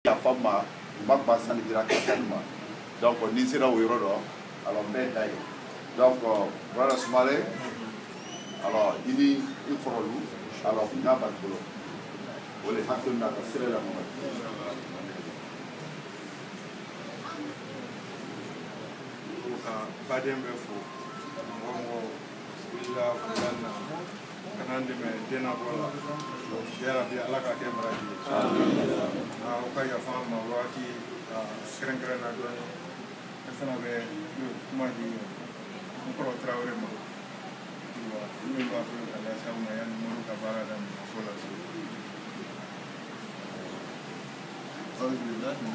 la femme m'a passé à dire donc on y sera au héros alors mais donc voilà Soumaré alors il faut alors il n'y a pas de boulot on les a donné à serrer la main badem be fo mo illa fulanna kanande me dena bola ya rabbi ala ka ke maraji amin o ka ya fama wati serenkere na do efana be kuma di ko trawre mo ni ba ko ala sama yan mo ka bara dan ko la so alhamdulillah min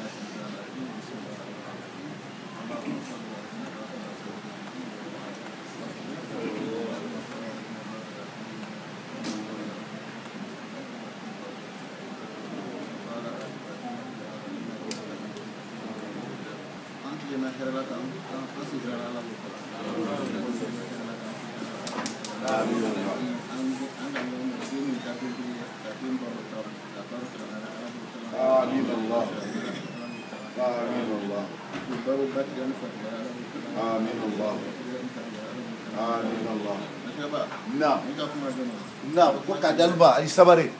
Naam, ko kadalba ali sabare.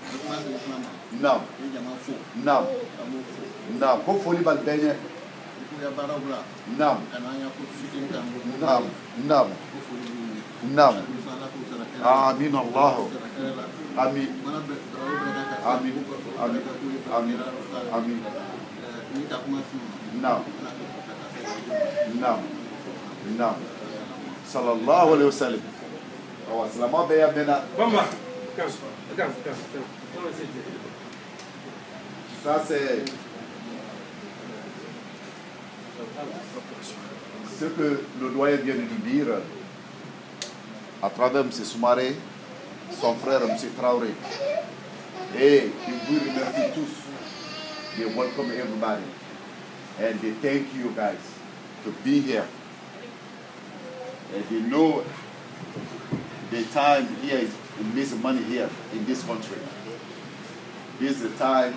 Naam. Naam. Naam, ko foli bal benye. Naam. Naam. Naam. Naam. Amin Allah. Amin. Amin. Amin. Amin. Amin. Naam. Naam. Naam. Sallallahu alayhi wa sallam. Selamat bayar bena. Ça c'est ce que le doyen vient de nous dire à travers M. Soumaré, son frère M. Traoré. Et il vous remercie tous. They welcome everybody. And they thank you guys to be here. And they know the time here is missing money here in this country. This is the time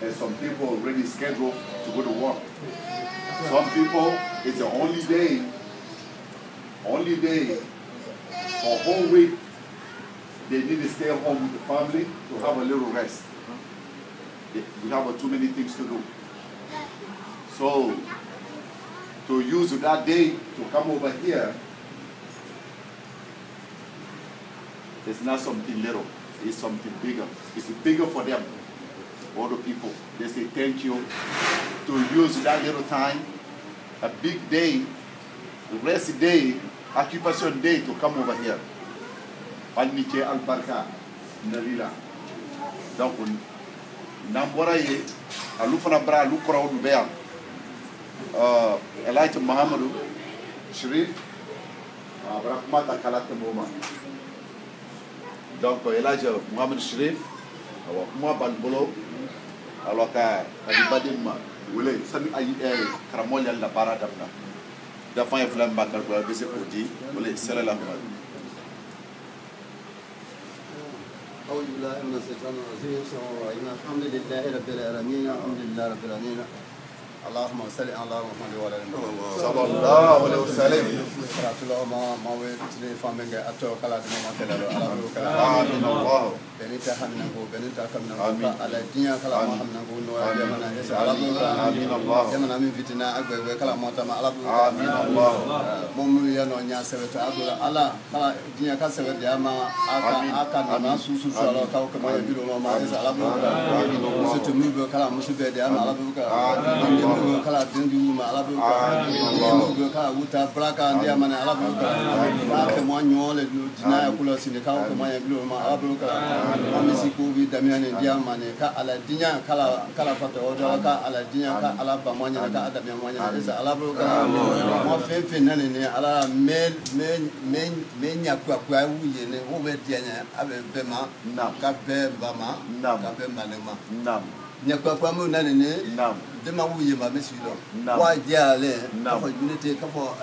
and some people already scheduled to go to work. Some people, it's the only day for a whole week they need to stay home with the family to have a little rest. We have too many things to do. So to use that day to come over here, it's not something little, it's something bigger. It's bigger for them, all the people. They say thank you. To use that little time, a big day, rest day, occupation day to come over here. Palmiche Al-Barka, Nalila. Donc, Namboraye, Alufanabra, Lukra Udubea, Elijah Muhammadu, Sharif, Rahmata Kalata Moma. Donc, Elijah Muhammad Sharif, moi Balbolo, alors qu'Adibadim, Wule, Sami Aïe, Kramol la Paradamna. D'afin, il faut battre le baiser pour dire, Wule, c'est la أعوذ بالله من الشيطان الرجيم بسم الله الرحمن الرحيم الحمد لله رب العالمين الحمد لله رب العالمين اللهم صل على محمد وعلى آله صلى الله عليه وسلم الله ما ويتلي فامنغ اتو كلا دم ما تلالو على كلا آمين الله بنيتا حمنغو بنيتا كمنغو على الدنيا كلا ما حمنغو نو يمنا يس على آمين الله يمنا من فتنة أكبر كلا ما تما على آمين الله مم ينو نيا سبت أقول على كلا الدنيا كسبت يا ما أكا ما سوسو على كاو كما يبيلو ما يس على آمين الله ستمي بكلا مسبة يا ما على بكلا kala dendi ma ala bu ka bu ka uta braka ndia mana ala bu ka ke mo nyole dina ya kula sine ka ko ma ya bilo ma ala bu ka amisi ko bi damiane ndia mane ka ala dinya kala fata o ka ala dinya ka ala ba mo nya ka adamya mo nya isa ala bu ka mo fe nane ne ala me nya kwa wuye ne o be dianya abe be ma ka be ba ma ka be malema nyakwa mu na ne Naam. de ma wuye ma mesi lo Naam. wa jale Naam. ko unité ka fo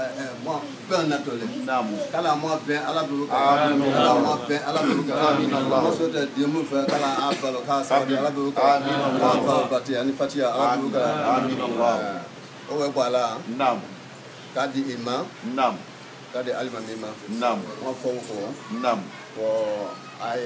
mo ben na tole Naam. kala mo ben ala bu ka Amin. kala mo ben ala bu ka Amin Allah. mo so de mu fa kala abalo ka sa de ala bu ka Amin Allah. Allah bati ani fatia ala bu ka Amin Allah. o we bala Naam. ka di imam Naam. ka di alima imam Naam. mo fo ko Naam. ko ay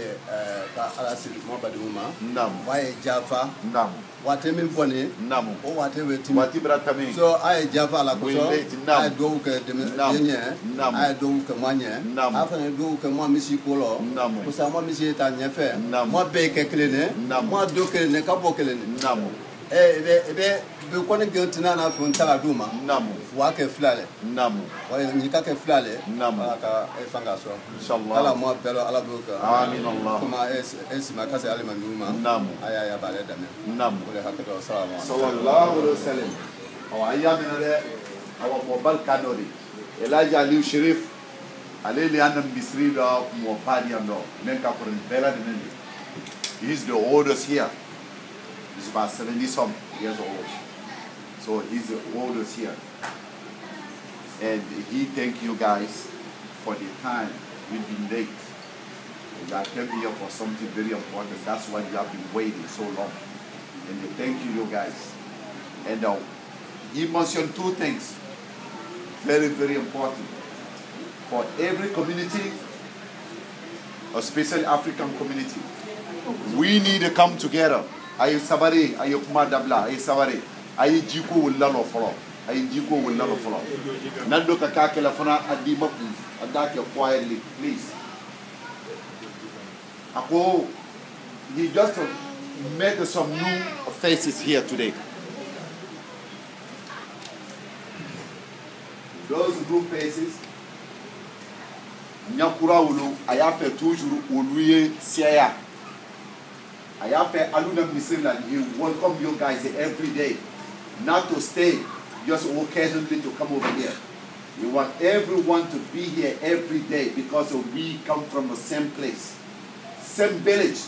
ka ala sir mo baduma Naam. waye jafa Naam. wate min fone Naam. o wate weti Wati bratami. so ay jafa la ko so We late, naam. ay do ke de Naam. nye Naam. ay do ke manye Naam. afa do ke mo misi ko lo Naam. ko sa mo misi ta nye fe Naam. mo be ke klene Naam. mo do klene ka bo klene Naam. be ko ne ge tina na fun tala duma Naam. wa ke flale Naam. wa ni ka ke flale Naam. ka e fanga so Inshallah. ala mo belo ala bu ka Amin Allah. kuma es ma ka se alima duma Naam. aya ya bale dame Naam. ko le hakko salamu Sallallahu alaihi wasallam. Awa ayamina de awa mobile kanori. Elijah Aliou Sheriff aleli anam Misri da mo padi ando. Menka for bela de mendi. He's the oldest here. He's about 70 some years old. So he's the oldest here. And he thank you guys for the time you've been late. You guys came here for something very important. That's why you have been waiting so long. And thank you guys. And he mentioned two things, very, very important. For every community, especially African community, we need to come together. Ayi sabari, ayi kuma dabla, ayi sabari, ayi jiko wulalo folo, ayi jiko wulalo folo. Nando kakake la fana adi maku, adake quietly, please. Ako, he just met some new faces here today. Those new faces, Nyakura Ulu, I have toujours Uluye Siaya. I have Aluna Misila, he welcome you guys every day. Not to stay, just occasionally to come over here. We want everyone to be here every day because we come from the same place, same village,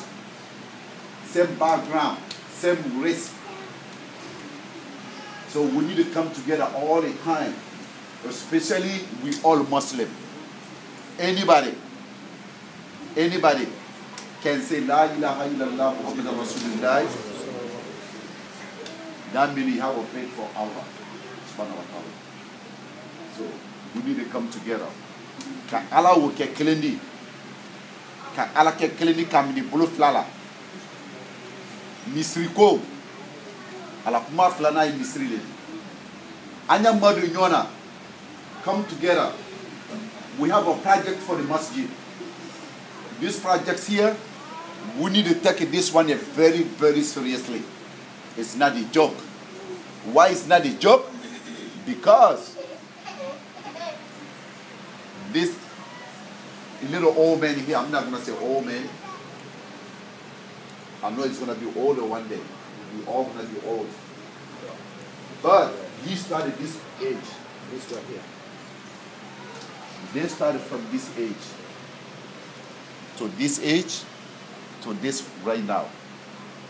same background, same race. So we need to come together all the time, especially we all Muslim. Anybody can say La ilaha illallah Muhammadur Rasulullah. That means you have a faith for Allah subhanahu wa ta'ala. So we need to come together. Ka Allah will ke kelendi. Ka Allah ke kelendi kamini bulu flala. Misri ko. Ala kuma flana in Misri le. Anya madu nyona. Come together. We have a project for the masjid. This project here, we need to take this one very, very seriously. It's not a joke. Why it's not a joke? Because this little old man here, I'm not going to say old man. I know it's going to be older one day. We're all going to be old. But he started this age. This right here. They started from this age to this age to this right now.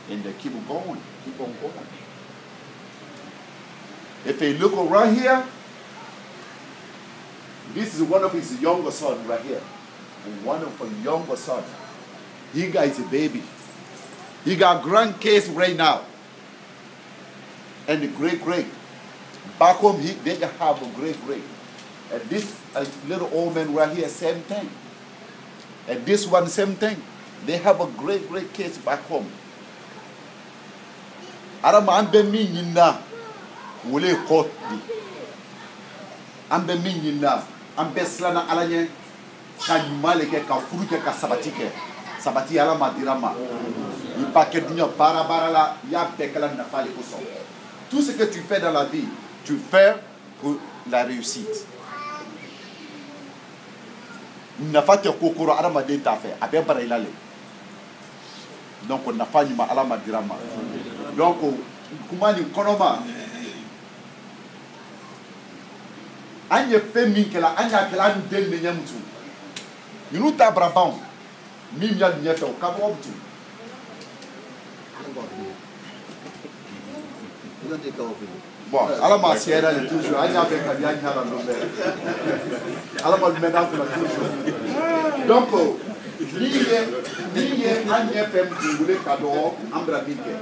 And they keep on going. If they look around here, this is one of his younger sons right here. One of his younger sons. He got a baby. He got grandkids right now. And the great. Back home, they have a great. And this little old man right here, same thing. And this one, same thing. They have a great kids back home. Arama ambe mi nyina wole ko di. Ambe mi nyina ambe slana alanye ka nyumale ke ka furu ke ka sabati ke. Sabati ala madirama. Il paquet dunya bara la ya bekala na fali ko so. Tout ce que tu fais dans la vie, tu fais pour la réussite. Nafate kokoro arama de tafe abe bara ilale. Donc nafa nyima ala madirama. Donc kuma ni konoma anye fe min kala anya kala ndel ne nyamtu. Yunu ta brabam mi nya nyefe o kabo mtu. Bon, ala ma sierra le toujours, anya avec ka dia nyala no be. Ala ma mena ko la toujours. Donc, liye anya fem dingule kado ambra bike.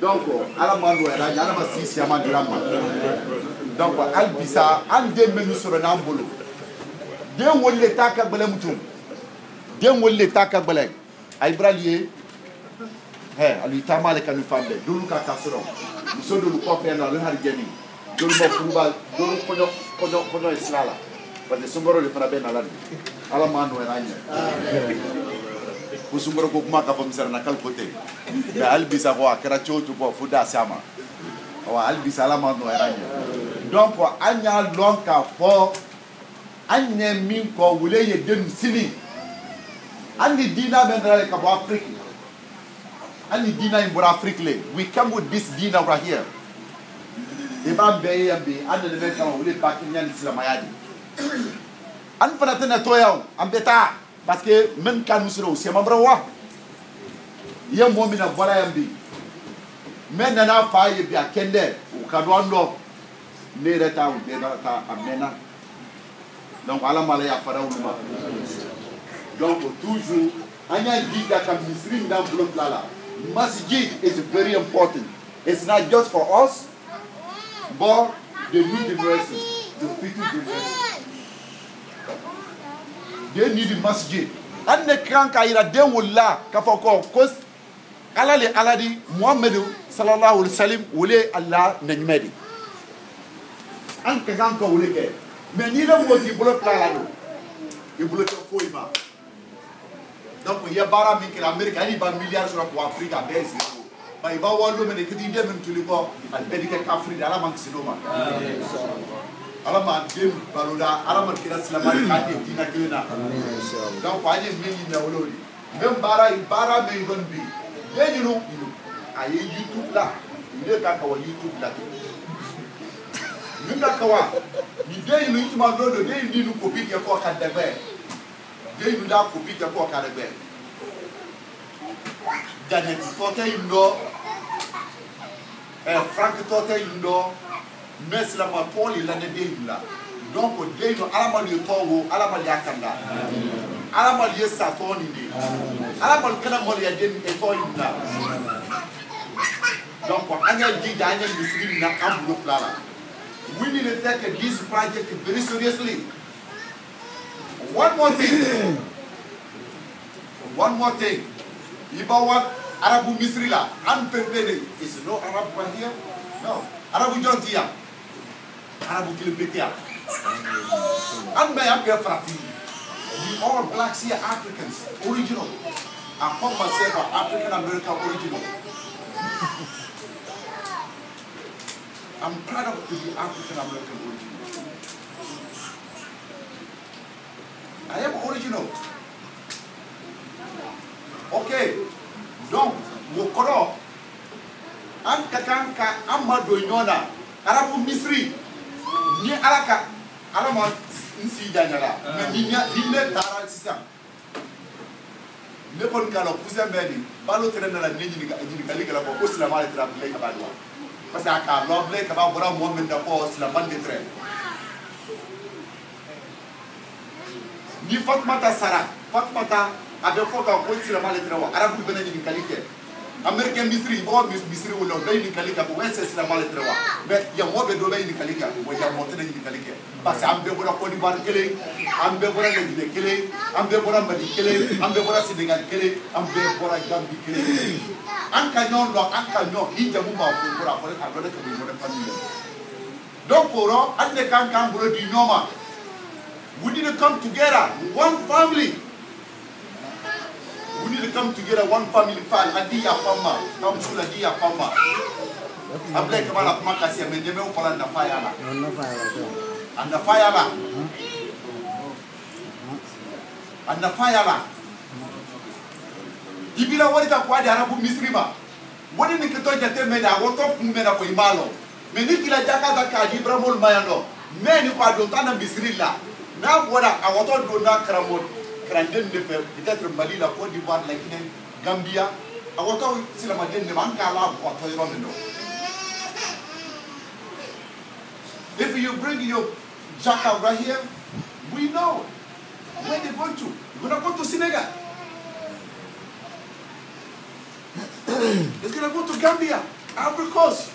Donc, ala ma no era nyala ma sisi ama drama. Donc, al bisa ande menu sur na mbolo. De wolle taka bele mutum. De wolle taka bele. Ay bralier. Ali tamale kanu fambe. Dulu ka kasoro. So do ko fe na le har geni do mo fuba do ko islala parce que sumboro le fana be na landi ala manu eranya ko sumboro ko kuma ka fam ser na kal côté mais albi sa ko akara chotu bo fuda sama wa albi sala manu eranya donc anya lonka fo anya min ko wule ye den sili andi dina ben dara ka bo afrique and dinner in Africa, we come with this dinner right here. Imam Bey and be under the mental will back in Yan Islamayadi. And for the toil, and better, parce que men can musro, c'est mon bras. Young woman of what I am be. Men and our fire be a kende, who can one love near the town, de data, a mena. Donc, à la malaya para uma. Donc, toujours, Anya dit that I'm misreading down Blum Lala. Masjid is very important. It's not just for us, but the new generation, the future generation. They need the masjid. And the Krankaira, they will la, Kafako, Coast, Alali Aladi, Muhammadu, Sallallahu Alaihi Wasallam, Wule Allah, Najmedi. And Kaganka Wuleke. Menila was the bullet Lala. You bullet of Koima. Donc il y a bara mi que l'Amérique a des milliards sur la Afrique à baisse. Mais il va voir l'homme et que tu même tous les corps à pédiquer qu'Afrique à la manque de l'homme. À la manque de Baroda, à la manque de la Slamari, à des Dina Kilena. Donc pas des milliers de même bara il bara mais il va bien. Bien you know, à YouTube là, il est qu'à YouTube là. Nous n'avons ni bien nous tu m'as donné bien nous copie qu'il faut qu'à débat. They will not copy the poor caravan. Janet Tote in law, Frank Tote in law, Messlama Poli Lanadilla. Don't put Dano Alamali Togo, Alamali Akanda, Alamali Satoni, Alamal Kanamoli didn't a toy in that. Don't put Anya did Daniel is living in a camp of Lara. We need to take this project very seriously. One more thing. Ibawa Arabu Misrila, unprepared. Is no Arab one here? No. Arabu John here. Arabu Kilipitia. And may I be a frappy. We all blacks here, Africans, original. I call myself African American original. I'm proud of to be African American original. I am original. Okay. Donc, Mokoro, Kakanka, Amado Yona, Arabu Misri, Ni Alaka, Alama Nsi Janara, Nina Tara Sisam. Nepon Kalo, Puzamedi, Balo Trena, Nidicaligala, Posla Maltra, Lake Abadwa. Pasaka, Love Lake about 1 moment of force, La Bande Train. Ni Fatmata Sara, Fatmata, avec Fota, Post la Maletrawa, Arabu Benedict Calique. American Misri, all Misri will obey the Calica, West la Maletrawa. But you want to obey the Calica, when you are mounted in the Calica. But I'm the one of Podibar killing, I'm the one of the killing, I'm the one of the killing, I'm the one of sitting and killing, I'm the one of Gambi killing. Anka no, he the woman for a brother to be more family. Don't pour and they can't come to the Noma. We need to come together, one family. We need to come together, one family. Adia Fama, come to Adia Fama. I'm like a Macassi, and they will fall under fire. And the fire. And the fire. Ibila what is a quad Arabu Misrima? What did the Katoja made? I want to move up with Malo. Menikila Jaka, Ibrahim Mayano. Men who are Dotana Misrilla. Now what I want to do now, Kramon, Krandin, peut-être Mali, la Côte d'Ivoire, la Guinée, Gambia. I want to see the Madin, the Mankala, or Toyomino. If you bring your jackal right here, we know where they're going to. They're going to go to Senegal. It's going to go to Gambia, Ivory Coast.